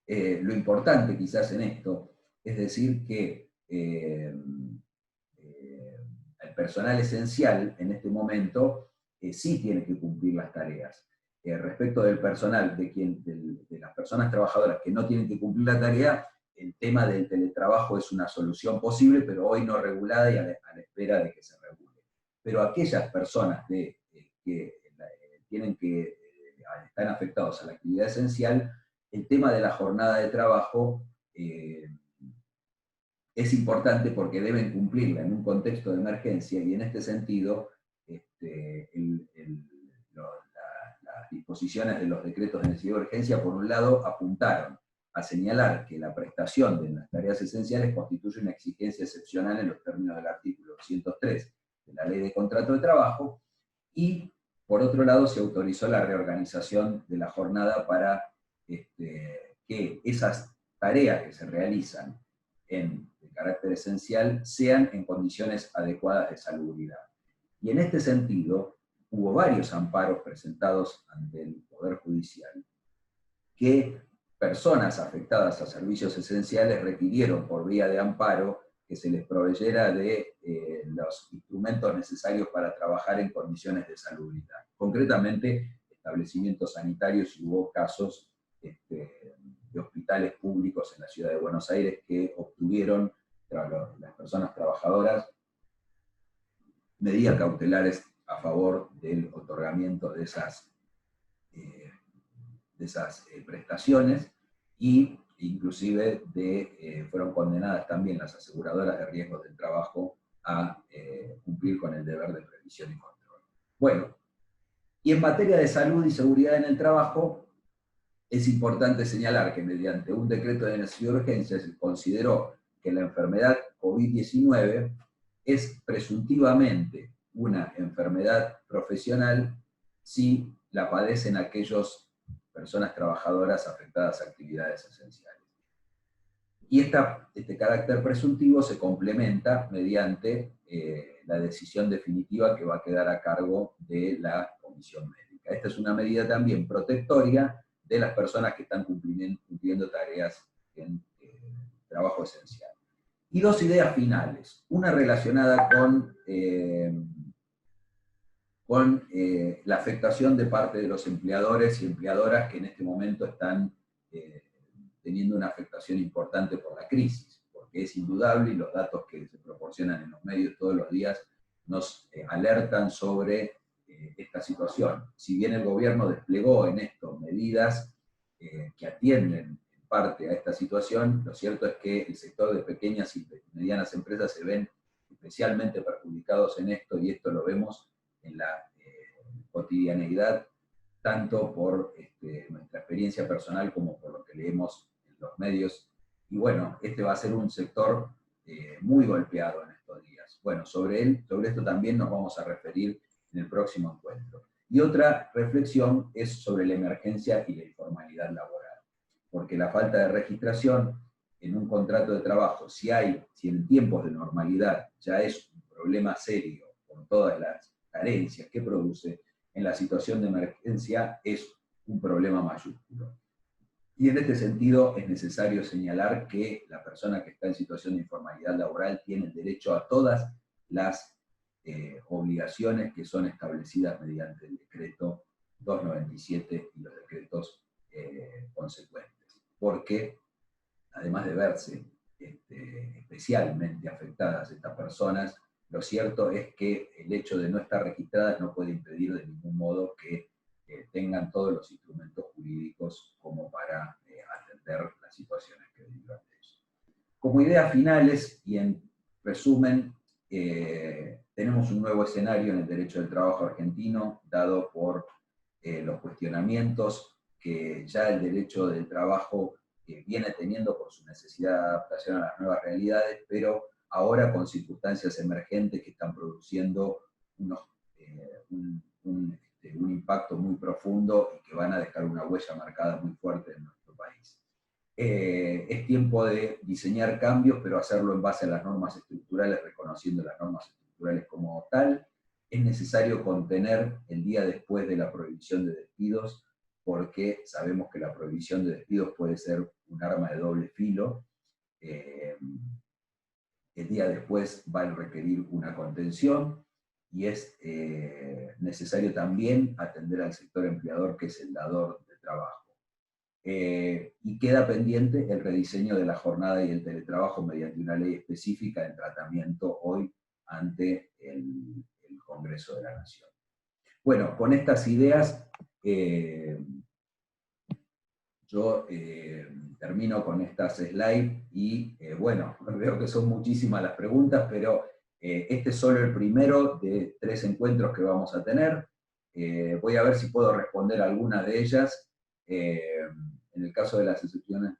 lo importante quizás en esto es decir que el personal esencial en este momento sí tiene que cumplir las tareas. Respecto del personal, de las personas trabajadoras que no tienen que cumplir la tarea, el tema del teletrabajo es una solución posible, pero hoy no regulada y a la espera de que se regule. Pero aquellas personas que están afectados a la actividad esencial, el tema de la jornada de trabajo es importante porque deben cumplirla en un contexto de emergencia, y en este sentido las disposiciones de los decretos de necesidad de urgencia, por un lado, apuntaron a señalar que la prestación de las tareas esenciales constituye una exigencia excepcional en los términos del artículo 103 de la Ley de Contrato de Trabajo, y por otro lado se autorizó la reorganización de la jornada para que esas tareas que se realizan de carácter esencial sean en condiciones adecuadas de salubridad. Y en este sentido, hubo varios amparos presentados ante el Poder Judicial que personas afectadas a servicios esenciales requirieron por vía de amparo que se les proveyera de los instrumentos necesarios para trabajar en condiciones de salubridad. Concretamente, establecimientos sanitarios, y hubo casos de hospitales públicos en la ciudad de Buenos Aires que obtuvieron, las personas trabajadoras, medidas cautelares a favor del otorgamiento de esas prestaciones, y inclusive fueron condenadas también las aseguradoras de riesgos del trabajo a cumplir con el deber de previsión y control. Bueno, y en materia de salud y seguridad en el trabajo, es importante señalar que mediante un decreto de necesidad de urgencia se consideró que la enfermedad COVID-19 es presuntivamente una enfermedad profesional si la padecen aquellas personas trabajadoras afectadas a actividades esenciales. Y este carácter presuntivo se complementa mediante la decisión definitiva que va a quedar a cargo de la Comisión Médica. Esta es una medida también protectoria de las personas que están cumpliendo tareas en trabajo esencial. Y dos ideas finales. Una relacionada con la afectación de parte de los empleadores y empleadoras que en este momento están teniendo una afectación importante por la crisis, porque es indudable, y los datos que se proporcionan en los medios todos los días nos alertan sobre esta situación. Si bien el gobierno desplegó en esto medidas que atienden en parte a esta situación, lo cierto es que el sector de pequeñas y medianas empresas se ven especialmente perjudicados en esto, y esto lo vemos en la cotidianeidad, tanto por nuestra experiencia personal como por lo que leemos en los medios. Y bueno, este va a ser un sector muy golpeado en estos días. Bueno, sobre esto también nos vamos a referir en el próximo encuentro. Y otra reflexión es sobre la emergencia y la informalidad laboral, porque la falta de registración en un contrato de trabajo, si en tiempos de normalidad ya es un problema serio por todas las carencias que produce, en la situación de emergencia es un problema mayúsculo. Y en este sentido es necesario señalar que la persona que está en situación de informalidad laboral tiene el derecho a todas las obligaciones que son establecidas mediante el decreto 297 y los decretos consecuentes. Porque, además de verse especialmente afectadas estas personas, lo cierto es que el hecho de no estar registradas no puede impedir de ningún modo que tengan todos los instrumentos jurídicos como para atender las situaciones que derivan de eso. Como ideas finales y en resumen, tenemos un nuevo escenario en el derecho del trabajo argentino, dado por los cuestionamientos que ya el derecho del trabajo viene teniendo por su necesidad de adaptación a las nuevas realidades, pero ahora con circunstancias emergentes que están produciendo un impacto muy profundo y que van a dejar una huella marcada muy fuerte en nuestro país. Es tiempo de diseñar cambios, pero hacerlo en base a las normas estructurales, reconociendo las normas estructurales como tal. Es necesario contener el día después de la prohibición de despidos, porque sabemos que la prohibición de despidos puede ser un arma de doble filo. El día después va a requerir una contención, y es necesario también atender al sector empleador, que es el dador de trabajo. Y queda pendiente el rediseño de la jornada y el teletrabajo mediante una ley específica en tratamiento hoy ante el Congreso de la Nación. Bueno, con estas ideas yo termino con estas slides y bueno, veo que son muchísimas las preguntas, pero este es solo el primero de 3 encuentros que vamos a tener. Voy a ver si puedo responder alguna de ellas. En el caso de las excepciones...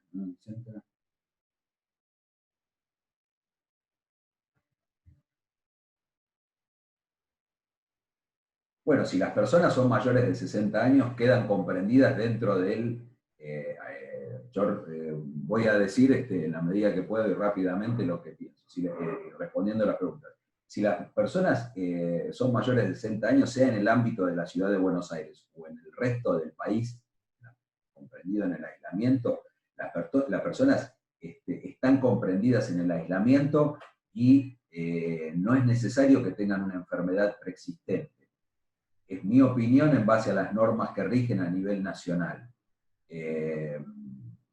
Bueno, si las personas son mayores de 60 años, quedan comprendidas dentro del... yo voy a decir en la medida que puedo y rápidamente lo que pienso, respondiendo a las preguntas. Si las personas son mayores de 60 años, sea en el ámbito de la ciudad de Buenos Aires o en el resto del país, comprendido en el aislamiento, las personas están comprendidas en el aislamiento y no es necesario que tengan una enfermedad preexistente. Es mi opinión en base a las normas que rigen a nivel nacional.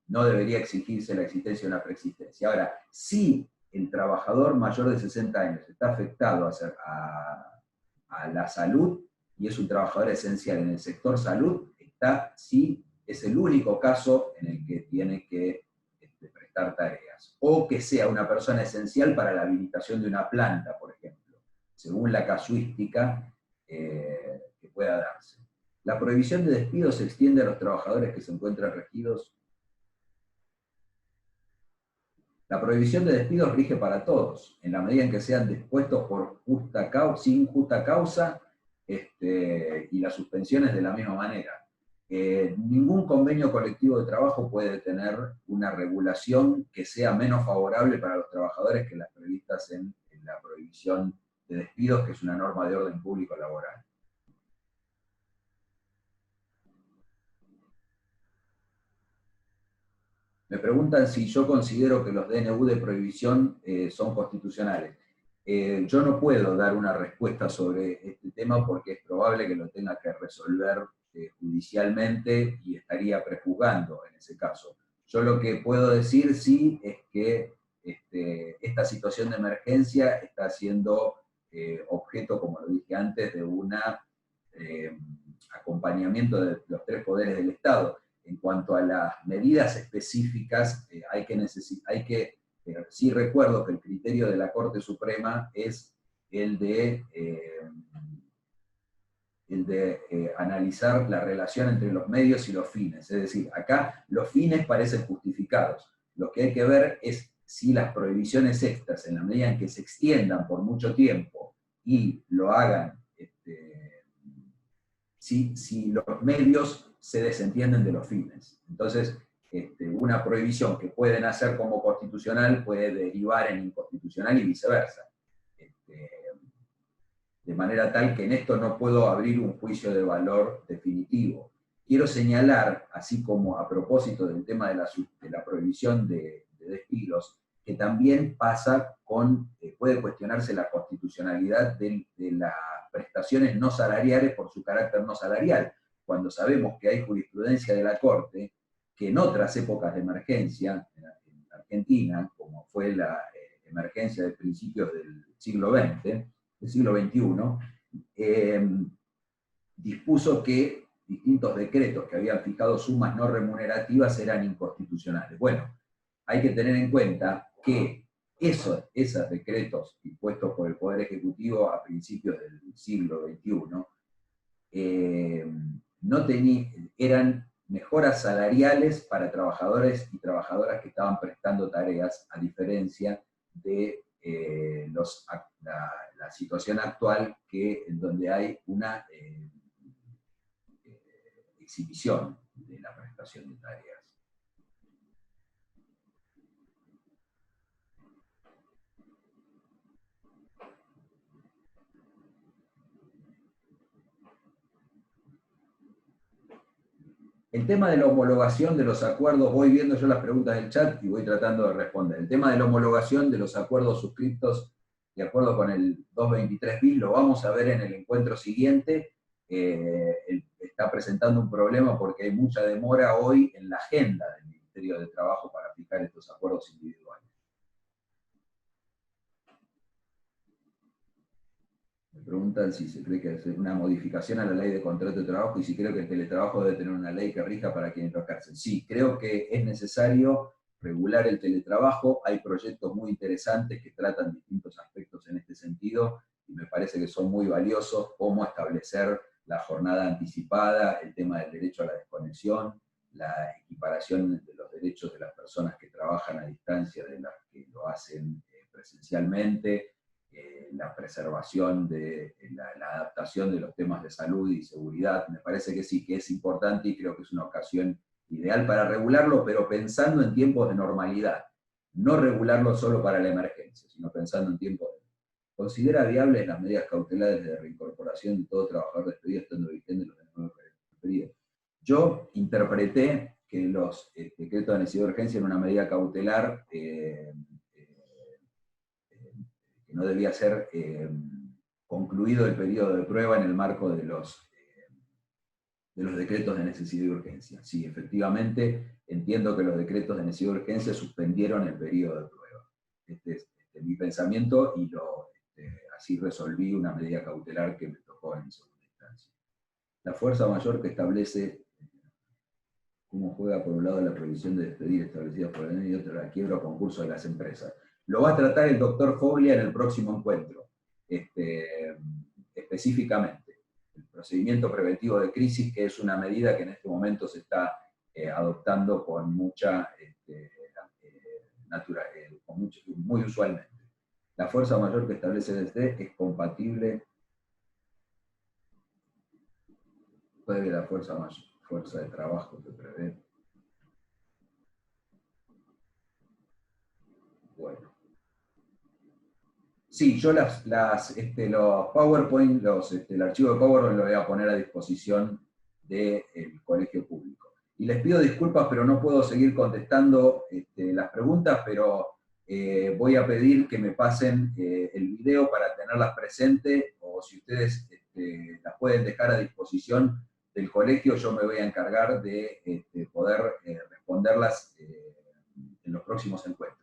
No debería exigirse la existencia de una preexistencia. Ahora, si el trabajador mayor de 60 años está afectado a la salud y es un trabajador esencial en el sector salud, sí es el único caso en el que tiene que prestar tareas. O que sea una persona esencial para la habilitación de una planta, por ejemplo, según la casuística que pueda darse. La prohibición de despidos se extiende a los trabajadores que se encuentran regidos. La prohibición de despidos rige para todos, en la medida en que sean dispuestos por sin justa causa, y las suspensiones de la misma manera. Ningún convenio colectivo de trabajo puede tener una regulación que sea menos favorable para los trabajadores que las previstas en la prohibición de despidos, que es una norma de orden público laboral. Me preguntan si yo considero que los DNU de prohibición son constitucionales. Yo no puedo dar una respuesta sobre este tema porque es probable que lo tenga que resolver judicialmente y estaría prejuzgando en ese caso. Yo lo que puedo decir sí es que esta situación de emergencia está siendo objeto, como lo dije antes, de un acompañamiento de los 3 poderes del Estado. En cuanto a las medidas específicas, sí recuerdo que el criterio de la Corte Suprema es el de analizar la relación entre los medios y los fines. Es decir, acá los fines parecen justificados. Lo que hay que ver es si las prohibiciones extras, en la medida en que se extiendan por mucho tiempo y lo hagan, si los medios se desentienden de los fines. Entonces, una prohibición que pueden hacer como constitucional puede derivar en inconstitucional y viceversa. de manera tal que en esto no puedo abrir un juicio de valor definitivo. Quiero señalar, así como a propósito del tema de la prohibición de despidos, que también pasa con, puede cuestionarse la constitucionalidad de las prestaciones no salariales por su carácter no salarial, cuando sabemos que hay jurisprudencia de la Corte que en otras épocas de emergencia, en Argentina, como fue la emergencia de principios del siglo XX, del siglo XXI, dispuso que distintos decretos que habían fijado sumas no remunerativas eran inconstitucionales. Bueno, hay que tener en cuenta que esos decretos impuestos por el Poder Ejecutivo a principios del siglo XXI eran mejoras salariales para trabajadores y trabajadoras que estaban prestando tareas, a diferencia de la situación actual en donde hay una exhibición de la prestación de tareas. El tema de la homologación de los acuerdos, voy viendo yo las preguntas del chat y voy tratando de responder. El tema de la homologación de los acuerdos suscriptos de acuerdo con el 223 bis, lo vamos a ver en el encuentro siguiente. Está presentando un problema porque hay mucha demora hoy en la agenda del Ministerio de Trabajo para fijar estos acuerdos individuales. Me preguntan si se cree que es una modificación a la ley de contrato de trabajo y si creo que el teletrabajo debe tener una ley que rija para quienes lo ejercen. Sí, creo que es necesario regular el teletrabajo. Hay proyectos muy interesantes que tratan distintos aspectos en este sentido y me parece que son muy valiosos, como establecer la jornada anticipada, el tema del derecho a la desconexión, la equiparación de los derechos de las personas que trabajan a distancia de las que lo hacen presencialmente, la preservación de la adaptación de los temas de salud y seguridad. Me parece que sí, que es importante y creo que es una ocasión ideal para regularlo, pero pensando en tiempos de normalidad. No regularlo solo para la emergencia, sino pensando en tiempos de... ¿Considera viables las medidas cautelares de reincorporación de todo trabajador despedido estando vigentes los nuevos despedidos? Yo interpreté que los decretos de necesidad de urgencia en una medida cautelar que no debía ser concluido el periodo de prueba en el marco de los decretos de necesidad y urgencia. Sí, efectivamente, entiendo que los decretos de necesidad y urgencia suspendieron el periodo de prueba. Este es mi pensamiento y así resolví una medida cautelar que me tocó en segunda instancia. La fuerza mayor que establece cómo juega por un lado la prohibición de despedir establecida por la ley y otra la quiebra o concurso de las empresas. Lo va a tratar el doctor Foglia en el próximo encuentro, específicamente. El procedimiento preventivo de crisis, que es una medida que en este momento se está adoptando con mucha muy usualmente. La fuerza mayor que establece desde es compatible. Puede que la fuerza de trabajo que prevé. Bueno. Sí, yo los PowerPoint, el archivo de PowerPoint lo voy a poner a disposición del colegio público. Y les pido disculpas, pero no puedo seguir contestando las preguntas, pero voy a pedir que me pasen el video para tenerlas presentes, o si ustedes las pueden dejar a disposición del colegio, yo me voy a encargar de poder responderlas en los próximos encuentros.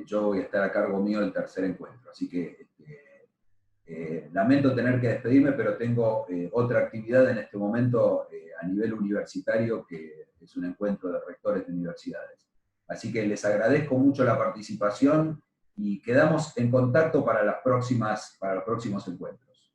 Yo voy a estar a cargo mío del tercer encuentro, así que lamento tener que despedirme, pero tengo otra actividad en este momento a nivel universitario, que es un encuentro de rectores de universidades. Así que les agradezco mucho la participación y quedamos en contacto para los próximos encuentros.